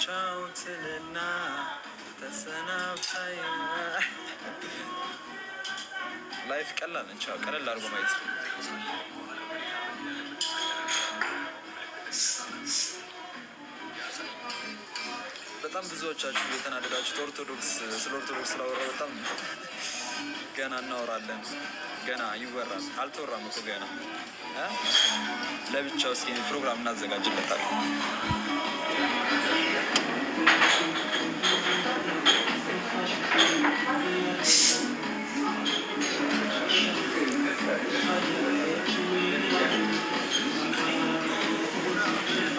ቻውትንና ተሰናብታይ ላይፍ ቀላል እንቻ ቀለል አድርጎ ማየት በጣም ብዙዎቻችሁ የተናደዳችሁ ኦርቶዶክስ ስለ ኦርቶዶክስ ስላወራ በጣም ገና እናወራለን ገና ይወራል አልተወራም እኮ ገና ለብቻው እስኪ ፕሮግራም እናዘጋጅለታለን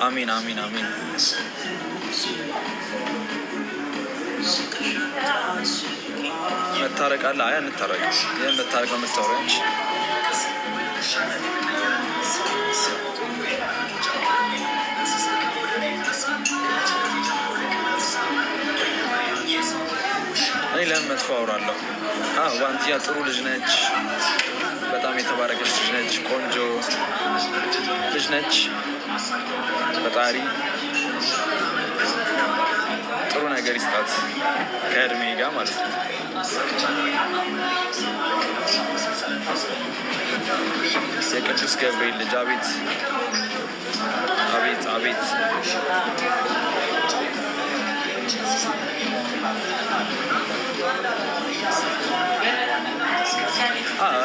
አሚን አሚን አሚን መታረቅ አለ አይ እንታረቅ ይሄን መታረቅ ነው የምታወራው እንጂ እኔ ለምን መጥፎ አወራለሁ ዋንቲያ ጥሩ ልጅ ነች በጣም የተባረከች ልጅ ነች ቆንጆ ልጅ ነች ፈጣሪ ጥሩ ነገር ይስጣት ከእድሜ ጋር ማለት ነው የቅዱስ ገብርኤል ልጅ አቤት አቤት አቤት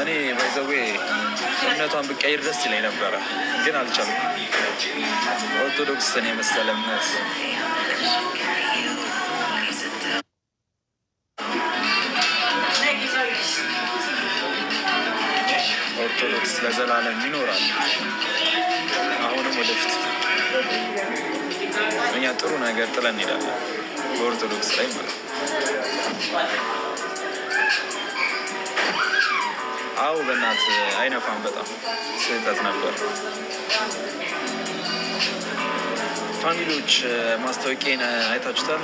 እኔ ባይዘዌ እምነቷን ብቀይር ደስ ይለኝ ነበረ ግን አልቻልኩም ኦርቶዶክስን የመሰለ እምነት ኦርቶዶክስ ለዘላለም ይኖራል አሁንም ወደፊት እኛ ጥሩ ነገር ጥለን እንሄዳለን በኦርቶዶክስ ላይ ማለት አዎ በእናት አይነፋም በጣም ስህተት ነበር ፋሚሊዎች ማስታወቂያን አይታችሁታል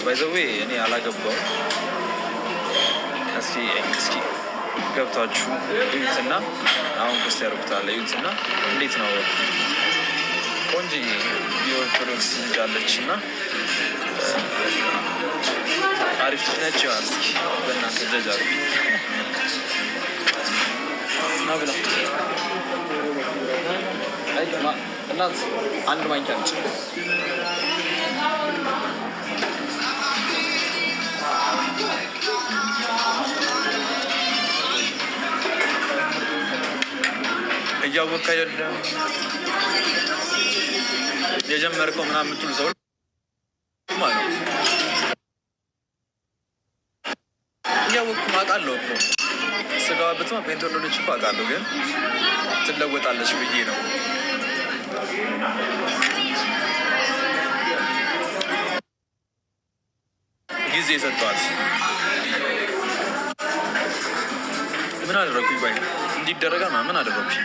ባይዘዌ እኔ አላገባው እስኪ ገብታችሁ እዩትና አሁን ፖስት ያደርጉታል እዩትና እንዴት ነው ቆንጆ የኦርቶዶክስ ልጅ አለች እና አሪፍ ነች እስኪ በእናንተ ጀጅ አድርጉ ና ብላ እናት አንድ ማንኪያ ነች እያወቅ አይደለም የጀመርከው ምናምን የምትሉ ሰው ማለት እያወቅኩ አውቃለሁ እኮ ስጋዋ ብትማ ፔንት ወለዶች እኮ አውቃለሁ ግን ትለወጣለች ብዬ ነው ጊዜ ሰጥቷል ምን አደረኩኝ ባይ እንዲደረጋ ምን አደረኩኝ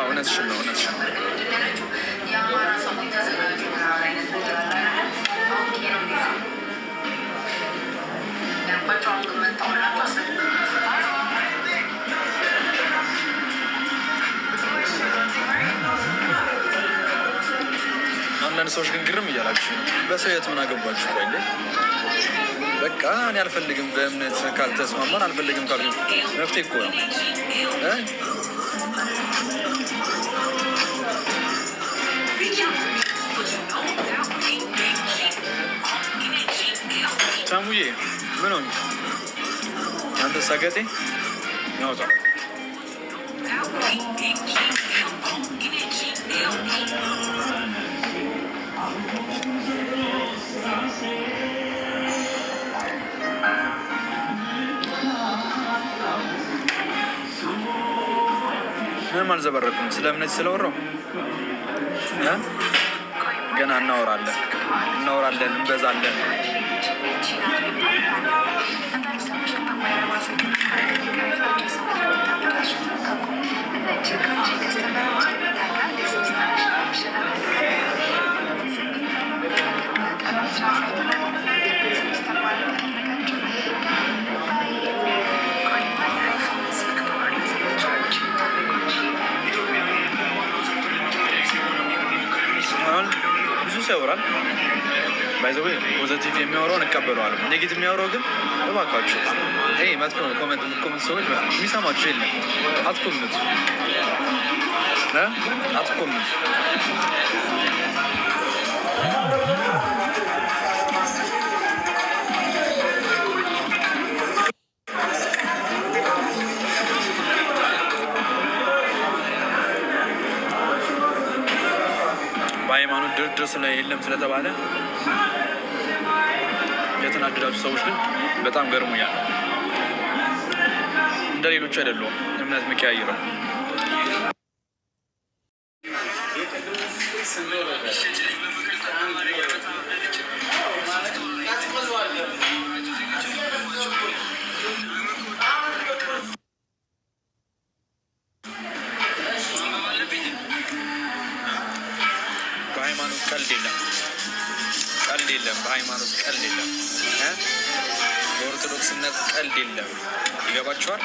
እውነትሽን ነው እውነትሽን ነው አንዳንድ ሰዎች ግን ግርም እያላችሁ በሰው የት ምን አገባችሁ ባይለ በቃ እኔ አልፈልግም በእምነት ካልተስማማን አልፈልግም ካሉ መፍትሄ እኮ ነው ሳሙዬ ምን ሆንክ አንተ ሰገጤ ያውጣ ምንም አልዘበረኩም ስለ እምነት ስለወራው ገና እናወራለን እንበዛለን ሰው ያወራል። ባይዘው ፖዚቲቭ የሚያወራውን እቀበለዋለሁ። ኔጌቲቭ የሚያወራው ግን እባካችሁ ይሄ መጥፎ ነው። ኮመንት ሰዎች የሚሰማችሁ የለም። አትኮምቱ አትኮምቱ። በሃይማኖት ድርድር ስለ የለም ስለተባለ የተናደዳችሁ ሰዎች ግን በጣም ገርሞኛል። እንደ ሌሎቹ አይደለሁም እምነት የሚቀያይረው። በሃይማኖት ቀልድ የለም፣ ቀልድ የለም። በሃይማኖት ቀልድ የለም። በኦርቶዶክስነት ቀልድ የለም። ይገባችኋል?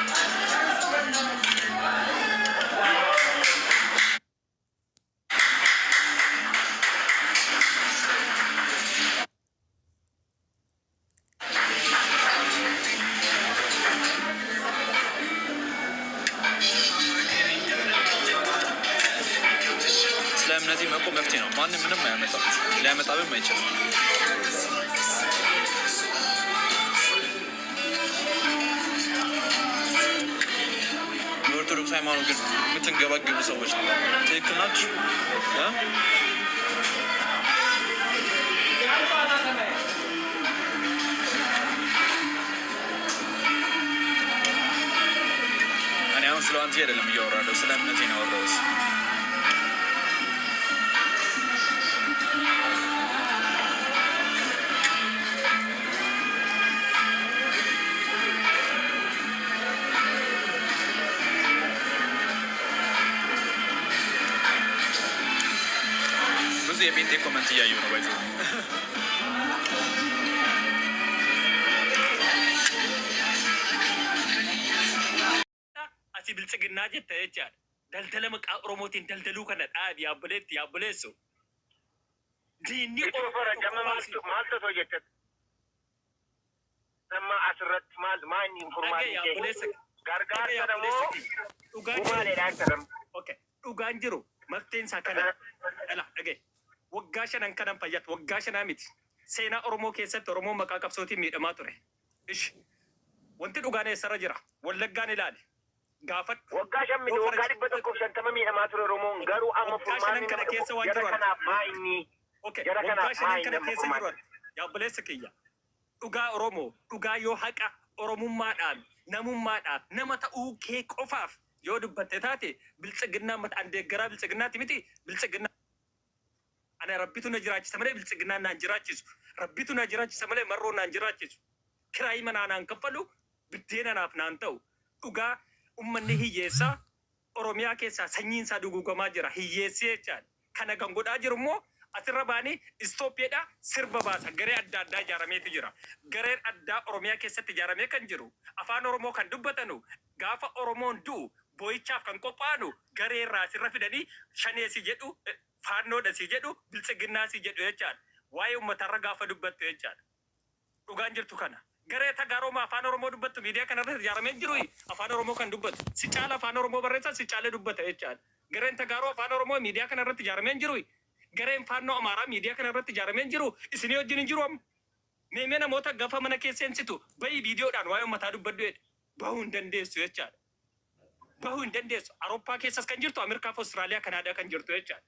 ስለ እምነቴ መቆም መፍትሄ ነው። ማንም ምንም አያመጣም፣ ሊያመጣብም አይችልም። የኦርቶዶክስ ሃይማኖት ግን የምትንገባገቡ ሰዎች ነው። ትክክል ናችሁ። እኔ አሁን ስለ አንተ አይደለም እያወራለሁ፣ ስለ እምነቴ ነው ያወራሁት። ብዙ የጴንጤ ኮመንት እያየሁ ነው። ባይዘ አሲ ብልጽግና ጀተ ጀቻል ደልደለ መቃ ኦሮሞቲን ደልደሉ ከነ ጣብ ያብሌሱ ዲኒ ኦሮፈረ ጀመማልቱ ማልቶ ጀተ ሰማ አስረት ማን ኢንፎርማቲቭ ጋርጋር ደሞ ኡጋን ዳንተም ኦኬ ኡጋን ጅሩ መፍቴን ሳከና አላ አገ ወጋሸናን ከነን ፈያት ወጋሸና ሚት ሴና ኦሮሞ ከሰት ኦሮሞ መቃቀፍሶቲ ሚደማ ቱሬ እሺ ወንት ዱጋኔ ሰረ ጅራ ወለጋን ይላል ጋፈት ወጋሸም ሚት ወጋዲ በተኮ ሸንተመ ሚደማ ቱሬ ኦሮሞ ገሩ አመ ፉርማን ከነ ከሰ ዋጅራ ማይኒ ኦኬ ወጋሸናን ከነ ከሰ ጅራ ያ ብለስከያ ዱጋ ኦሮሞ ዱጋ ዮ ሀቃ ኦሮሙማዳን ነሙማዳን ነመታኡ ኬ ቆፋፍ የወድበት ታቴ ብልጽግና መት አንደ ገራ ብልጽግና ትምቲ ብልጽግና አነ ረቢቱ ነጅራች ሰመለ ብልጽግና ናንጅራች ረቢቱ ነጅራች ሰመለ መሮ ናንጅራች ክራይ መናናን ከፈሉ ብዴናናፍ ናንተው ዱጋ ኡመኒ ሂየሳ ኦሮሚያ ኬሳ ሰኝንሳ ዱጉጎማ ጅራ ሂየሴ ቻል ከነገን ጎዳ ጅርሞ አትረባኒ ኢስቶፒያዳ ስርበባሳ ገሬ አዳዳ ጃራሜት ጅራ ገሬ አዳ ኦሮሚያ ኬሰት ጃራሜ ከንጅሩ አፋን ኦሮሞ ከን ዱበተኑ ጋፋ ኦሮሞን ዱ ቦይቻፍ ከን ቆጳኑ ገሬ ራስ ረፍደኒ ሸኔሲ ጀዱ ፋኖ ደሲ ጀዱ ብልጽግና ሲ ጀዱ የቻል ዋዩ መተረጋፈ ዱበት የቻል ዱጋን ጅርቱ ከና ገሬ ተጋሮማ አፋን ኦሮሞ ዱበት ሚዲያ ከነረ ጃራሜ ጅሩ አፋን ኦሮሞ ከን ዱበት ሲጫላ አፋን ኦሮሞ በረታ ሲጫለ ዱበት የቻል ገሬን ተጋሮ አፋን ኦሮሞ ሚዲያ ከነረ ጃራሜ ጅሩ ገሬን ፋኖ አማራ ሚዲያ ከነረ ጃራሜ ጅሩ እስኒ ወጅን ጅሩም ሜሜና ሞታ ገፋ መነ ኬሴንሲቱ በይ ቪዲዮ ዳን ዋዩ መታ ዱበት ደ ባሁን ደንዴሱ የቻል ባሁን ደንዴሱ አውሮፓ ኬሰስ ከንጅርቱ አሜሪካ አውስትራሊያ ካናዳ ከንጅርቱ የቻል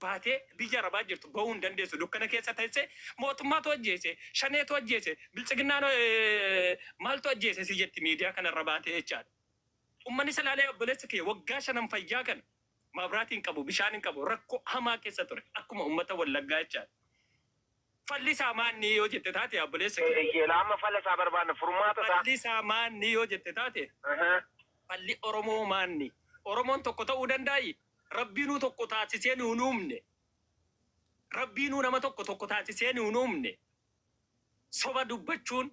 ባቴ ቢጀራ ባጅርቱ ባሁን ደንዴሱ ዱከነ ኬሰ ታይሴ ሞቱማ ተወጀሴ ሸኔ ተወጀሴ ብልጽግና ነው ማልቶ ወጀሴ ሲጀት ሚዲያ ከነረ ባቴ የቻል ኡመኒ ሰላሌ ብለስከ ወጋሸነን ፈያከን ማብራቲን ቀቡ ቢሻንን ቀቡ ረኮ ሀማ ኬሰ ቱሬ አኩማ ኡመተ ወለጋ የቻል ፈሊሳ ማን ዮ ጀተ ታቴ አብለስከ የላማ ፈለሳ በርባነ ፉርማታ ፈሊሳ ማን ዮ ጀተ ታቴ ፈሊ ኦሮሞ ማን ኦሮሞን ቶኮ ተኡ ደንዳይ ረቢኑ ቶኮ ታሲሴን ሁኑምኔ ረቢኑ ነመ ቶኮ ታሲሴን ሁኑምኔ ሶባ ዱበቹን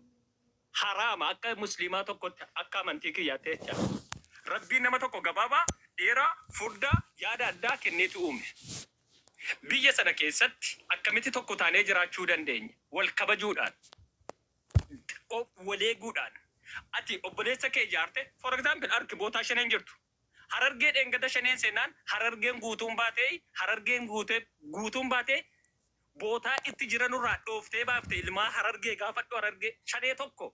ሐራም አከ ሙስሊማ ቶኮ አካ መንቲክ ያቴቻ ረቢ ነመ ቶኮ ገባባ ዴራ ፉርዳ ያዳ አዳ ከኔቱ ኡም biyya sana keessatti akkamitti tokko taanee jiraachuu dandeenya wal kabajuudhaan wal eeguudhaan ati obboleessa kee ijaarte for example arki bootaa shaneen jirtu harargee dheengada shaneen seenaan harargeen guutuun baatee bootaa itti jiranurraa dhooftee baaftee ilmaa harargee gaafadhu harargee shanee tokko